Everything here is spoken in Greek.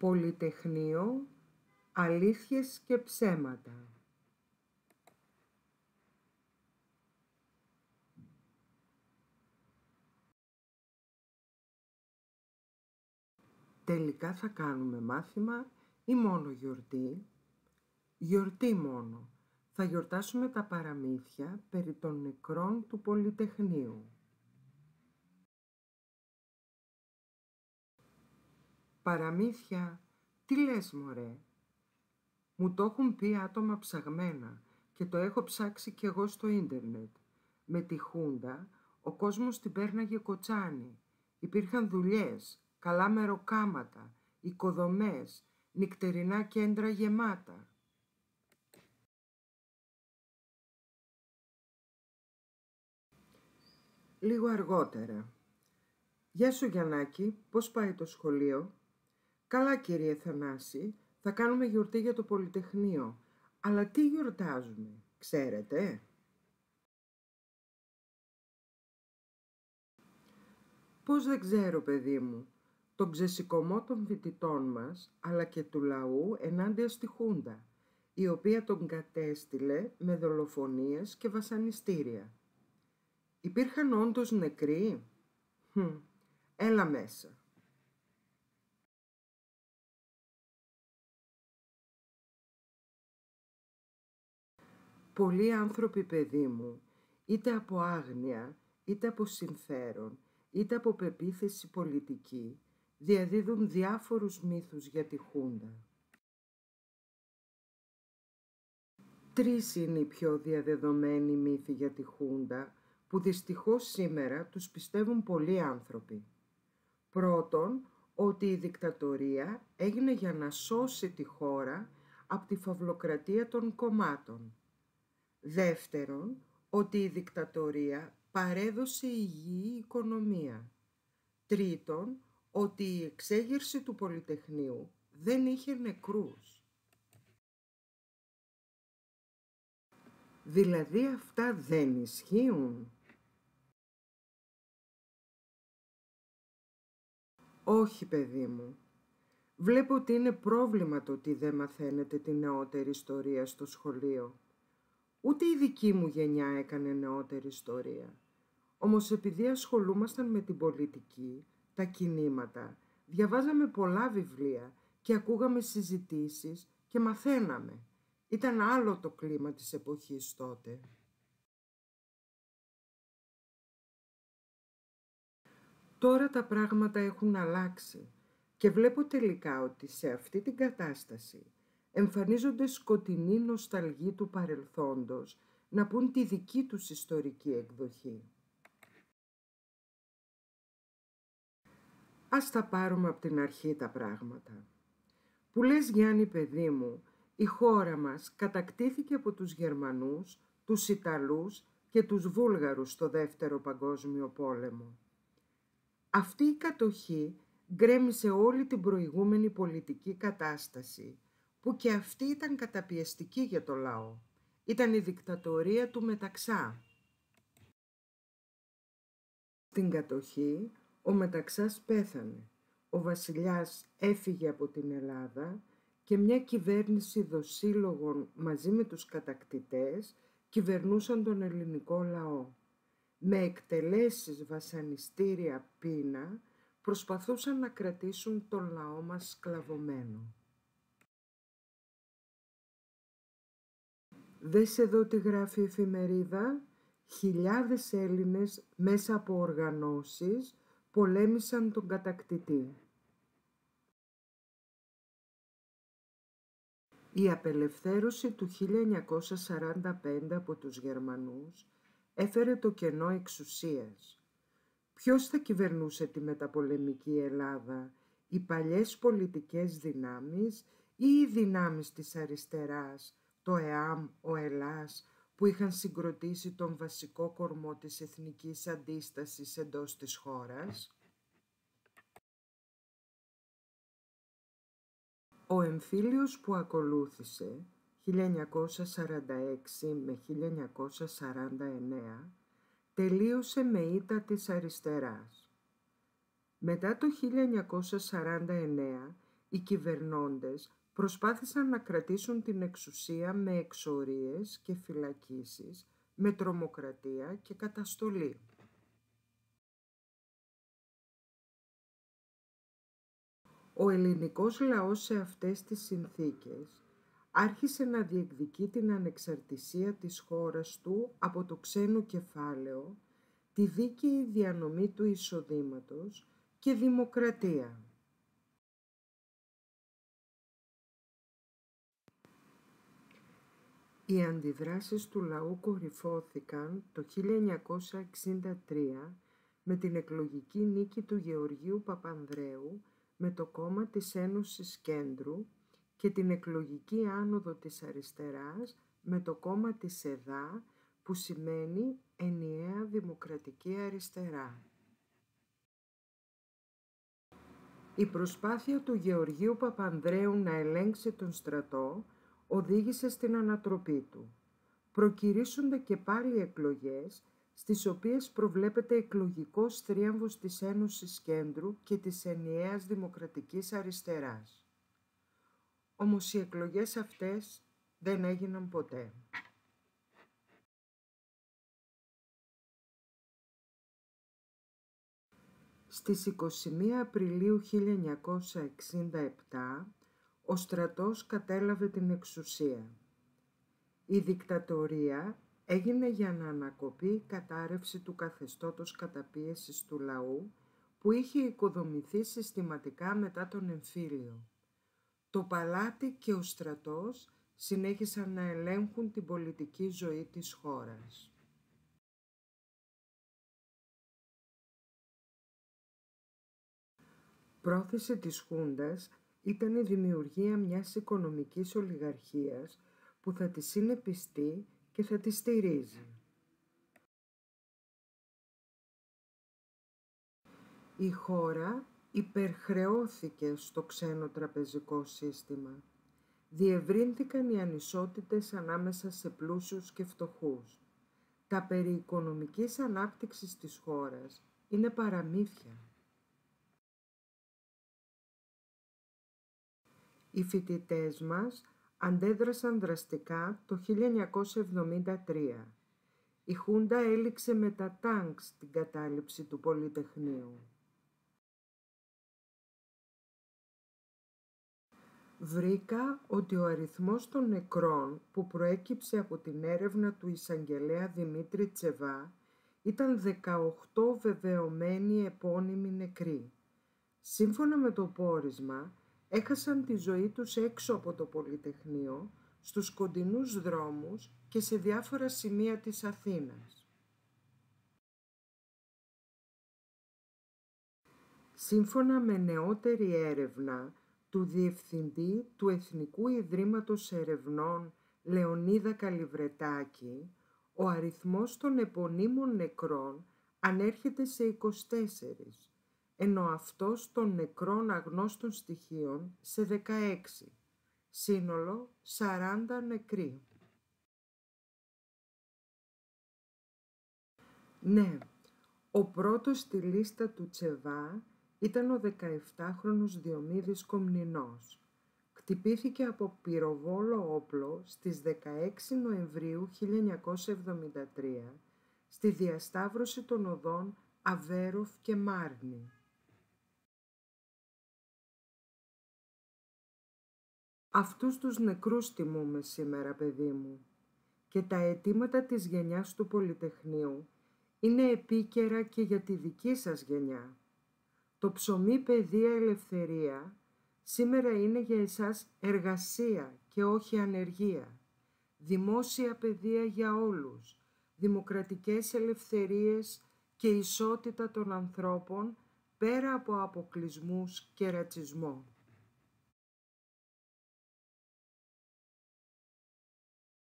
Πολυτεχνείο, αλήθειες και ψέματα. Τελικά θα κάνουμε μάθημα ή μόνο γιορτή? Γιορτή μόνο. Θα γιορτάσουμε τα παραμύθια περί των νεκρών του Πολυτεχνείου. Παραμύθια, τι λες μωρέ? Μου το έχουν πει άτομα ψαγμένα και το έχω ψάξει κι εγώ στο ίντερνετ. Με τη Χούντα ο κόσμος την πέρναγε κοτσάνι. Υπήρχαν δουλειές, καλά μεροκάματα, οικοδομές, νυχτερινά κέντρα γεμάτα. Λίγο αργότερα. Γεια σου Γιαννάκη, πώς πάει το σχολείο? Καλά κύριε Θανάση, θα κάνουμε γιορτή για το Πολυτεχνείο. Αλλά τι γιορτάζουμε, ξέρετε? Πώς δεν ξέρω παιδί μου, τον ξεσηκωμό των φοιτητών μας, αλλά και του λαού ενάντια στη Χούντα, η οποία τον κατέστειλε με δολοφονίες και βασανιστήρια. Υπήρχαν όντως νεκροί? Έλα μέσα. Πολλοί άνθρωποι, παιδί μου, είτε από άγνοια, είτε από συμφέρον, είτε από πεποίθηση πολιτική, διαδίδουν διάφορους μύθους για τη Χούντα. Τρεις είναι οι πιο διαδεδομένοι μύθοι για τη Χούντα, που δυστυχώς σήμερα τους πιστεύουν πολλοί άνθρωποι. Πρώτον, ότι η δικτατορία έγινε για να σώσει τη χώρα από τη φαυλοκρατία των κομμάτων. Δεύτερον, ότι η δικτατορία παρέδωσε υγιή οικονομία. Τρίτον, ότι η εξέγερση του Πολυτεχνείου δεν είχε νεκρούς. Δηλαδή αυτά δεν ισχύουν? Όχι παιδί μου. Βλέπω ότι είναι πρόβλημα το ότι δεν μαθαίνετε τη νεότερη ιστορία στο σχολείο. Ούτε η δική μου γενιά έκανε νεότερη ιστορία. Όμως επειδή ασχολούμασταν με την πολιτική, τα κινήματα, διαβάζαμε πολλά βιβλία και ακούγαμε συζητήσεις και μαθαίναμε. Ήταν άλλο το κλίμα της εποχής τότε. Τώρα τα πράγματα έχουν αλλάξει και βλέπω τελικά ότι σε αυτή την κατάσταση εμφανίζονται σκοτεινοί νοσταλγοί του παρελθόντος να πουν τη δική τους ιστορική εκδοχή. Ας τα πάρουμε από την αρχή τα πράγματα. Που λες Γιάννη παιδί μου, η χώρα μας κατακτήθηκε από τους Γερμανούς, τους Ιταλούς και τους Βούλγαρους στο Δεύτερο Παγκόσμιο Πόλεμο. Αυτή η κατοχή γκρέμισε όλη την προηγούμενη πολιτική κατάσταση, που και αυτή ήταν καταπιεστική για το λαό. Ήταν η δικτατορία του Μεταξά. Στην κατοχή ο Μεταξάς πέθανε. Ο βασιλιάς έφυγε από την Ελλάδα και μια κυβέρνηση δοσύλλογων μαζί με τους κατακτητές κυβερνούσαν τον ελληνικό λαό. Με εκτελέσεις, βασανιστήρια, πείνα προσπαθούσαν να κρατήσουν τον λαό μας σκλαβωμένο. Δες εδώ τι γράφει η εφημερίδα. Χιλιάδες Έλληνες μέσα από οργανώσεις πολέμησαν τον κατακτητή. Η απελευθέρωση του 1945 από τους Γερμανούς έφερε το κενό εξουσίας. Ποιος θα κυβερνούσε τη μεταπολεμική Ελλάδα, οι παλιές πολιτικές δυνάμεις ή οι δυνάμεις της αριστεράς, το ΕΑΜ, ο Ελλάς, που είχαν συγκροτήσει τον βασικό κορμό της εθνικής αντίστασης εντός της χώρας? Ο εμφύλιος που ακολούθησε, 1946 με 1949, τελείωσε με ήττα της αριστεράς. Μετά το 1949, οι κυβερνώντες προσπάθησαν να κρατήσουν την εξουσία με εξορίες και φυλακίσεις, με τρομοκρατία και καταστολή. Ο ελληνικός λαός σε αυτές τις συνθήκες άρχισε να διεκδικεί την ανεξαρτησία της χώρας του από το ξένο κεφάλαιο, τη δίκαιη διανομή του εισοδήματος και δημοκρατία. Οι αντιδράσεις του λαού κορυφώθηκαν το 1963 με την εκλογική νίκη του Γεωργίου Παπανδρέου με το κόμμα της Ένωσης Κέντρου και την εκλογική άνοδο της αριστεράς με το κόμμα της ΕΔΑ, που σημαίνει Ενιαία Δημοκρατική Αριστερά. Η προσπάθεια του Γεωργίου Παπανδρέου να ελέγξει τον στρατό οδήγησε στην ανατροπή του. Προκυρήσονται και πάλι εκλογές, στις οποίες προβλέπεται εκλογικός θρίαμβος της Ένωσης Κέντρου και της Ενιαίας Δημοκρατικής Αριστεράς. Όμως οι εκλογές αυτές δεν έγιναν ποτέ. Στις 21 Απριλίου 1967, ο στρατός κατέλαβε την εξουσία. Η δικτατορία έγινε για να ανακοπεί η κατάρρευση του καθεστώτος καταπίεσης του λαού που είχε οικοδομηθεί συστηματικά μετά τον εμφύλιο. Το παλάτι και ο στρατός συνέχισαν να ελέγχουν την πολιτική ζωή της χώρας. Πρόθεση της Χούντας ήταν η δημιουργία μιας οικονομικής ολιγαρχίας που θα τη συνεπιστεί και θα τη στηρίζει. Η χώρα υπερχρεώθηκε στο ξένο τραπεζικό σύστημα. Διευρύνθηκαν οι ανισότητες ανάμεσα σε πλούσιους και φτωχούς. Τα περί οικονομικής ανάπτυξης της χώρας είναι παραμύθια. Οι φοιτητές μας αντέδρασαν δραστικά το 1973. Η Χούντα έληξε με τα τάγκς την κατάληψη του Πολυτεχνείου. Βρήκα ότι ο αριθμός των νεκρών που προέκυψε από την έρευνα του εισαγγελέα Δημήτρη Τσεβά ήταν 18 βεβαιωμένοι επώνυμοι νεκροί. Σύμφωνα με το πόρισμα, έχασαν τη ζωή τους έξω από το Πολυτεχνείο, στους κοντινούς δρόμους και σε διάφορα σημεία της Αθήνας. Σύμφωνα με νεότερη έρευνα του Διευθυντή του Εθνικού Ιδρύματος Ερευνών Λεωνίδα Καλιβρετάκη, ο αριθμός των επωνύμων νεκρών ανέρχεται σε 24, ενώ αυτός των νεκρών αγνώστων στοιχείων σε 16, σύνολο 40 νεκροί. Ναι, ο πρώτος στη λίστα του Τσεβά ήταν ο 17χρονος Διομήδης Κομνηνός. Χτυπήθηκε από πυροβόλο όπλο στις 16 Νοεμβρίου 1973 στη διασταύρωση των οδών Αβέροφ και Μάρνη. Αυτούς τους νεκρούς τιμούμε σήμερα, παιδί μου, και τα αιτήματα της γενιάς του Πολυτεχνείου είναι επίκαιρα και για τη δική σας γενιά. Το ψωμί παιδεία ελευθερία σήμερα είναι για εσάς εργασία και όχι ανεργία. Δημόσια παιδεία για όλους, δημοκρατικές ελευθερίες και ισότητα των ανθρώπων πέρα από αποκλεισμούς και ρατσισμό.